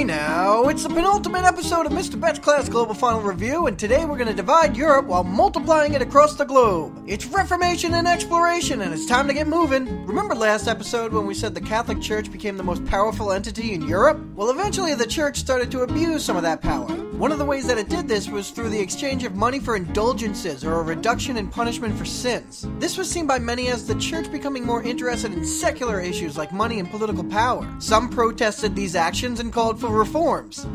Hey now, it's the penultimate episode of MrBettsClass Global Final Review, and today we're going to divide Europe while multiplying it across the globe. It's Reformation and exploration, and it's time to get moving. Remember last episode when we said the Catholic Church became the most powerful entity in Europe? Well, eventually the Church started to abuse some of that power. One of the ways that it did this was through the exchange of money for indulgences, or a reduction in punishment for sins. This was seen by many as the Church becoming more interested in secular issues like money and political power. Some protested these actions and called for reforms.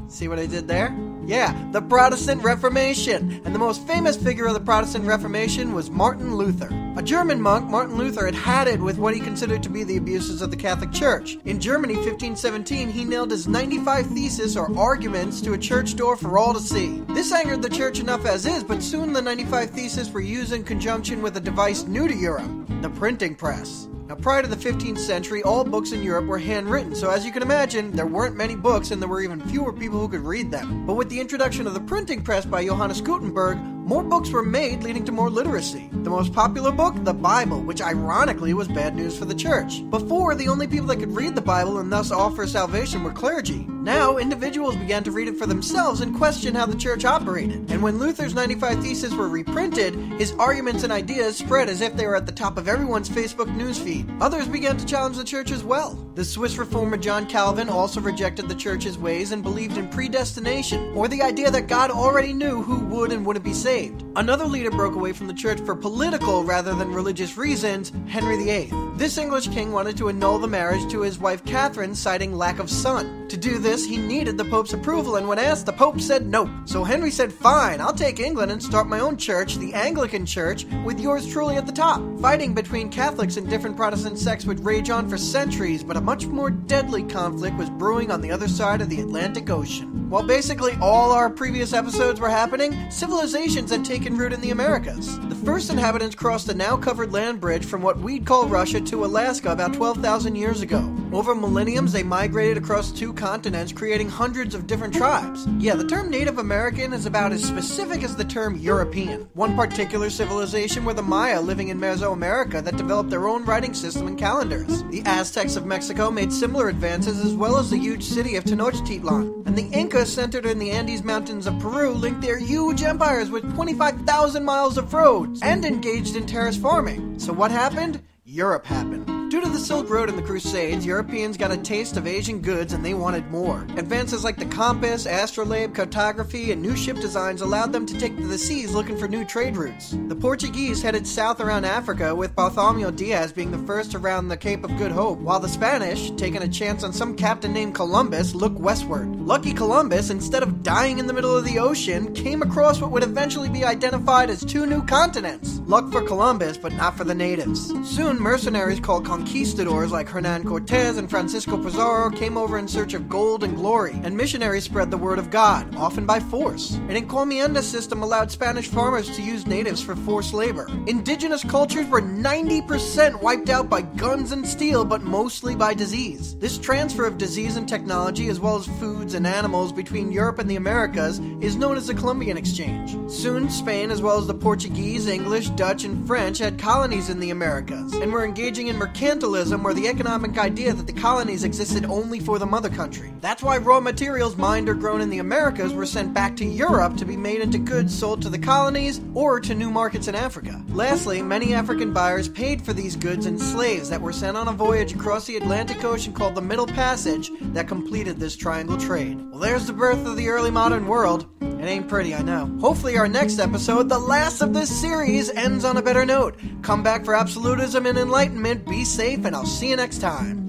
See what I did there? Yeah, the Protestant Reformation. And the most famous figure of the Protestant Reformation was Martin Luther. A German monk, Martin Luther had it with what he considered to be the abuses of the Catholic Church. In Germany, 1517, he nailed his 95 Theses or arguments to a church door for all to see. This angered the church enough as is, but soon the 95 Theses were used in conjunction with a device new to Europe, the printing press. Now, prior to the 15th century, all books in Europe were handwritten, so as you can imagine, there weren't many books and there were even fewer people who could read them. But with the introduction of the printing press by Johannes Gutenberg, more books were made, leading to more literacy. The most popular book, the Bible, which ironically was bad news for the church. Before, the only people that could read the Bible and thus offer salvation were clergy. Now, individuals began to read it for themselves and question how the church operated. And when Luther's 95 Theses were reprinted, his arguments and ideas spread as if they were at the top of everyone's Facebook newsfeed. Others began to challenge the church as well. The Swiss reformer John Calvin also rejected the church's ways and believed in predestination, or the idea that God already knew who would and wouldn't be saved. Another leader broke away from the church for political rather than religious reasons, Henry VIII. This English king wanted to annul the marriage to his wife Catherine, citing lack of son. To do this, he needed the Pope's approval, and when asked, the Pope said no. So Henry said, fine, I'll take England and start my own church, the Anglican Church, with yours truly at the top. Fighting between Catholics and different Protestant sects would rage on for centuries, but a much more deadly conflict was brewing on the other side of the Atlantic Ocean. While basically all our previous episodes were happening, civilizations had taken root in the Americas. The first inhabitants crossed the now-covered land bridge from what we'd call Russia to Alaska about 12,000 years ago. Over millenniums, they migrated across 2 continents, creating hundreds of different tribes. Yeah, the term Native American is about as specific as the term European. One particular civilization were the Maya living in Mesoamerica that developed their own writing system and calendars. The Aztecs of Mexico made similar advances, as well as the huge city of Tenochtitlan. And the Incas, centered in the Andes Mountains of Peru, linked their huge empires with 25,000 miles of roads and engaged in terrace farming. So what happened? Europe happened. Due to the Silk Road and the Crusades, Europeans got a taste of Asian goods and they wanted more. Advances like the compass, astrolabe, cartography, and new ship designs allowed them to take to the seas looking for new trade routes. The Portuguese headed south around Africa, with Bartholomew Diaz being the first around the Cape of Good Hope, while the Spanish, taking a chance on some captain named Columbus, looked westward. Lucky Columbus, instead of dying in the middle of the ocean, came across what would eventually be identified as 2 new continents. Luck for Columbus, but not for the natives. Soon, mercenaries called conquistadors like Hernan Cortez and Francisco Pizarro came over in search of gold and glory, and missionaries spread the word of God, often by force. An encomienda system allowed Spanish farmers to use natives for forced labor. Indigenous cultures were 90% wiped out by guns and steel, but mostly by disease. This transfer of disease and technology, as well as foods and animals between Europe and the Americas, is known as the Columbian Exchange. Soon, Spain, as well as the Portuguese, English, Dutch, and French had colonies in the Americas, and were engaging in Mercantilism, where the economic idea that the colonies existed only for the mother country. That's why raw materials mined or grown in the Americas were sent back to Europe to be made into goods sold to the colonies or to new markets in Africa. Lastly, many African buyers paid for these goods in slaves that were sent on a voyage across the Atlantic Ocean called the Middle Passage that completed this triangle trade. Well, there's the birth of the early modern world. It ain't pretty, I know. Hopefully our next episode, the last of this series, ends on a better note. Come back for absolutism and enlightenment. Be safe, and I'll see you next time.